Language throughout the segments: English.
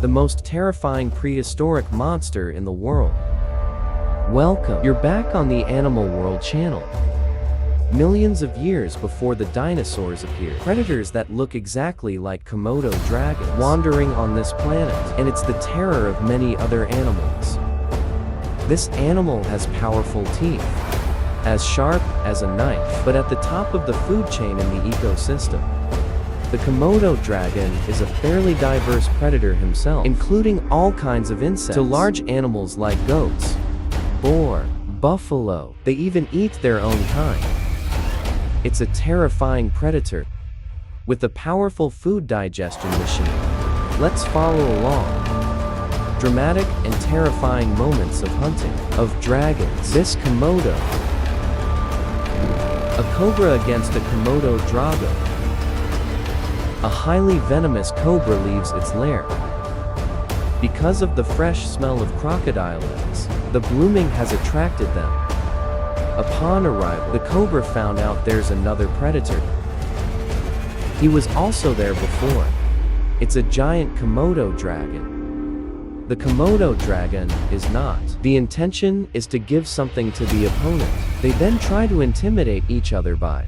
the most terrifying prehistoric monster in the world. Welcome, you're back on the Animal World channel. Millions of years before the dinosaurs appeared, predators that look exactly like Komado dragons wandering on this planet, and it's the terror of many other animals. This animal has powerful teeth, as sharp as a knife, but at the top of the food chain in the ecosystem. The Komado dragon is a fairly diverse predator himself, including all kinds of insects, to large animals like goats, boar, buffalo. They even eat their own kind. It's a terrifying predator with a powerful food digestion machine. Let's follow along. Dramatic and terrifying moments of hunting of dragons. This Komado. A cobra against a Komado drago. A highly venomous cobra leaves its lair. Because of the fresh smell of crocodile eggs, the blooming has attracted them. Upon arrival, the cobra found out there's another predator. He was also there before. It's a giant Komado dragon. The Komado dragon is not. The intention is to give something to the opponent. They then try to intimidate each other by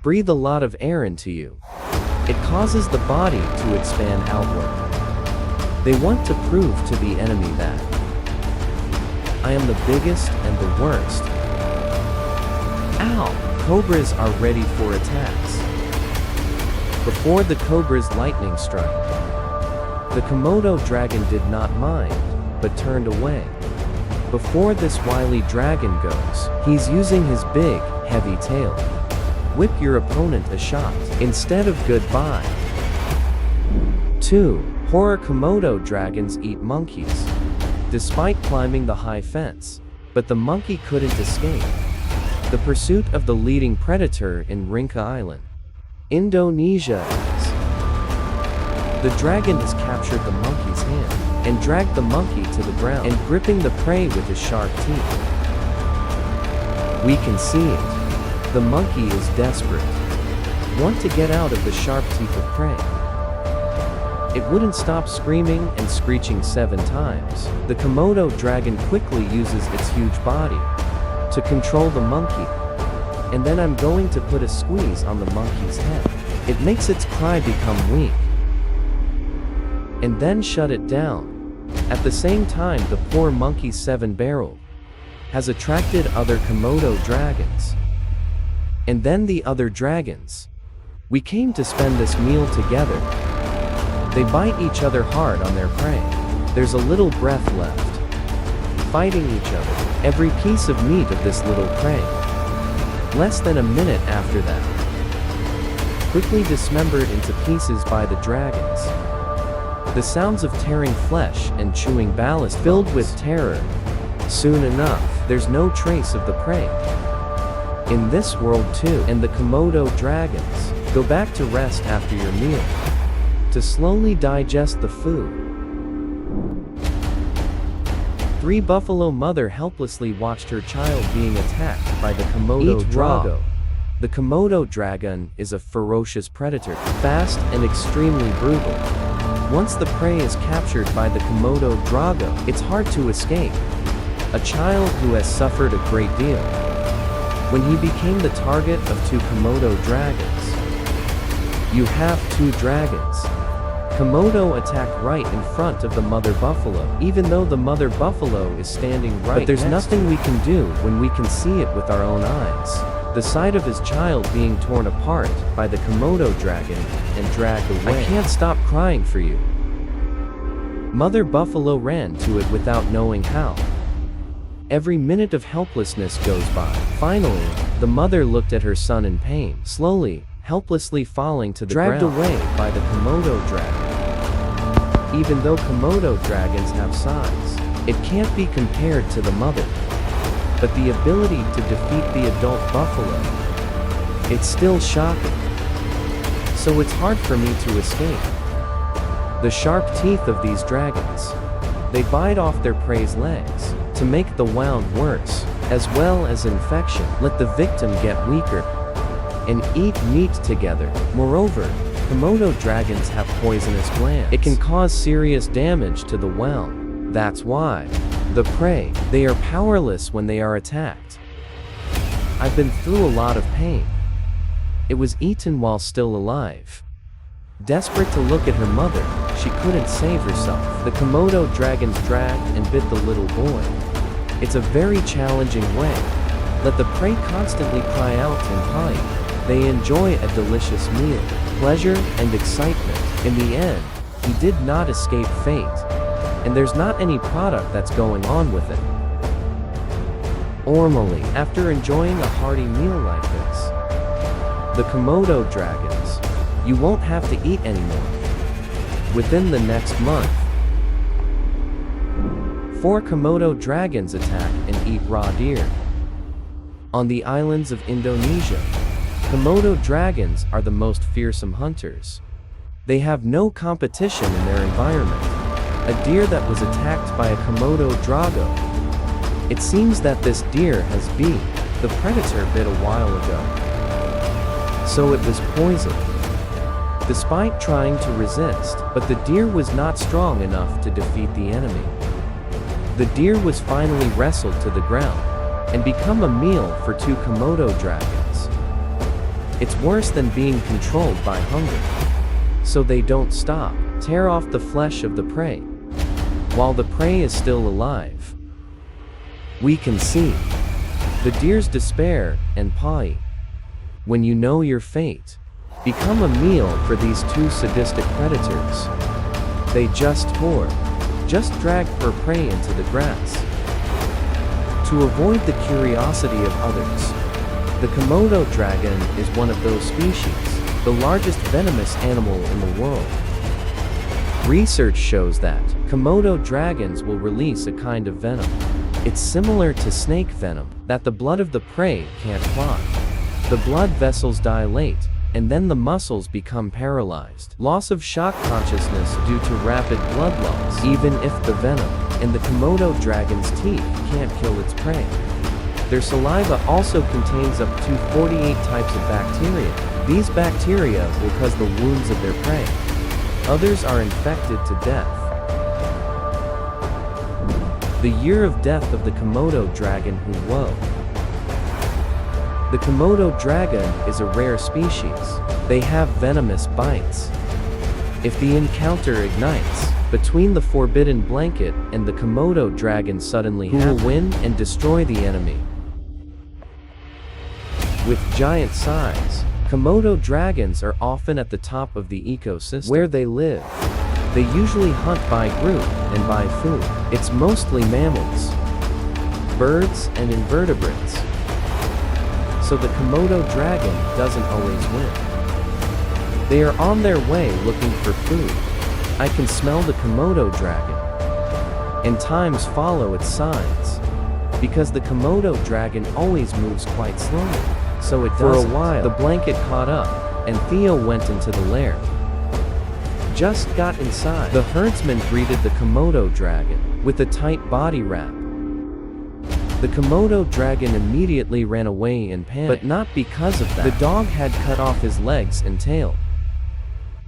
breathe a lot of air into you. It causes the body to expand outward. They want to prove to the enemy that I am the biggest and the worst. Ow! Cobras are ready for attacks. Before the cobra's lightning struck, the Komado dragon did not mind, but turned away. Before this wily dragon goes, he's using his big, heavy tail. Whip your opponent a shot, instead of goodbye. 2. Horror Komado dragons eat monkeys. Despite climbing the high fence, but the monkey couldn't escape. The pursuit of the leading predator in Rinca Island, Indonesia is. The dragon has captured the monkey's hand, and dragged the monkey to the ground, and gripping the prey with his sharp teeth. We can see it. The monkey is desperate. Want to get out of the sharp teeth of prey. It wouldn't stop screaming and screeching 7 times. The Komado dragon quickly uses its huge body to control the monkey. And then I'm going to put a squeeze on the monkey's head. It makes its cry become weak. And then shut it down. At the same time, the poor monkey's 7-barrel has attracted other Komado dragons. And then the other dragons. We came to spend this meal together. They bite each other hard on their prey. There's a little breath left. Fighting each other. Every piece of meat of this little prey. Less than a minute after that. Quickly dismembered into pieces by the dragons. The sounds of tearing flesh and chewing ballast filled with terror. Soon enough, there's no trace of the prey. In this world too, and the Komado dragons go back to rest after your meal, to slowly digest the food. 3 buffalo mother helplessly watched her child being attacked by the Komado drago. The Komado dragon is a ferocious predator, fast and extremely brutal. Once the prey is captured by the Komado drago, it's hard to escape. A child who has suffered a great deal when he became the target of 2 Komado dragons. You have 2 dragons. Komado attacked right in front of the mother buffalo, even though the mother buffalo is standing right. But there's nothing we can do when we can see it with our own eyes. The sight of his child being torn apart by the Komado dragon and dragged away. I can't stop crying for you. Mother buffalo ran to it without knowing how. Every minute of helplessness goes by. Finally, the mother looked at her son in pain, slowly, helplessly falling to the ground, dragged away by the Komado dragon. Even though Komado dragons have size, it can't be compared to the mother. But the ability to defeat the adult buffalo, it's still shocking. So it's hard for me to escape. The sharp teeth of these dragons, they bite off their prey's legs to make the wound worse, as well as infection. Let the victim get weaker and eat meat together. Moreover, Komado dragons have poisonous glands. It can cause serious damage to the whelm. That's why the prey, they are powerless when they are attacked. I've been through a lot of pain. It was eaten while still alive. Desperate to look at her mother, she couldn't save herself. The Komado dragons dragged and bit the little boy. It's a very challenging way. Let the prey constantly cry out in pain. They enjoy a delicious meal, pleasure and excitement. In the end, he did not escape fate. And there's not any product that's going on with it. Normally, after enjoying a hearty meal like this, the Komado dragons, you won't have to eat anymore. Within the next month, 4 Komado dragons attack and eat raw deer. On the islands of Indonesia, Komado dragons are the most fearsome hunters. They have no competition in their environment. A deer that was attacked by a Komado drago. It seems that this deer has been the predator bit a while ago. So it was poisoned. Despite trying to resist, but the deer was not strong enough to defeat the enemy. The deer was finally wrestled to the ground and become a meal for 2 Komado dragons. It's worse than being controlled by hunger. So they don't stop, tear off the flesh of the prey, while the prey is still alive. We can see the deer's despair and pain. When you know your fate, become a meal for these 2 sadistic predators. They just drag her prey into the grass. To avoid the curiosity of others, the Komado dragon is one of those species, the largest venomous animal in the world. Research shows that Komado dragons will release a kind of venom. It's similar to snake venom, that the blood of the prey can't clot. The blood vessels dilate, and then the muscles become paralyzed. Loss of shock consciousness due to rapid blood loss, even if the venom in the Komado dragon's teeth can't kill its prey. Their saliva also contains up to 48 types of bacteria. These bacteria will cause the wounds of their prey. Others are infected to death. The year of death of the Komado dragon who woe. The Komado dragon is a rare species. They have venomous bites. If the encounter ignites between the forbidden blanket and the Komado dragon suddenly will win and destroy the enemy. With giant size, Komado dragons are often at the top of the ecosystem where they live. They usually hunt by group and by food. It's mostly mammals, birds, and invertebrates. So the Komado dragon doesn't always win. They are on their way looking for food. I can smell the Komado dragon, and times follow its signs. Because the Komado dragon always moves quite slowly, so it doesn't. For a while, the blanket caught up, and Theo went into the lair. Just got inside. The herdsman greeted the Komado dragon with a tight body wrap. The Komado dragon immediately ran away in panic, but not because of that. The dog had cut off his legs and tail.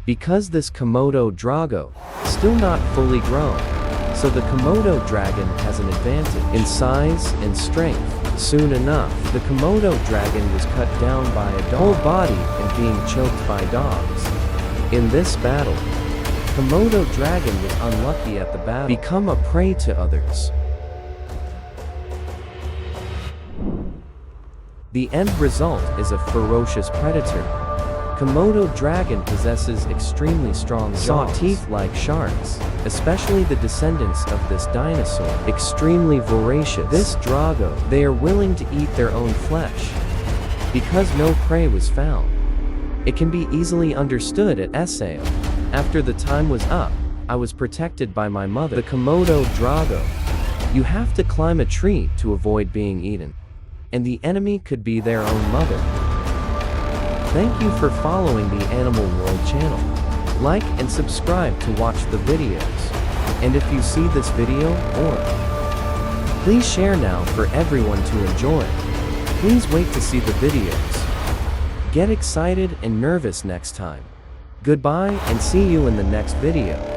Because this Komado drago, still not fully grown, so the Komado dragon has an advantage in size and strength. Soon enough, the Komado dragon was cut down by a dog, whole body and being choked by dogs. In this battle, Komado dragon was unlucky at the battle, become a prey to others. The end result is a ferocious predator. Komado dragon possesses extremely strong saw teeth like sharks, especially the descendants of this dinosaur. Extremely voracious. This drago, they are willing to eat their own flesh. Because no prey was found, it can be easily understood at Sao. After the time was up, I was protected by my mother. The Komado drago. You have to climb a tree to avoid being eaten. And the enemy could be their own mother. Thank you for following the Animal World channel. Like and subscribe to watch the videos. And if you see this video, please share now for everyone to enjoy. Please wait to see the videos. Get excited and nervous next time. Goodbye and see you in the next video.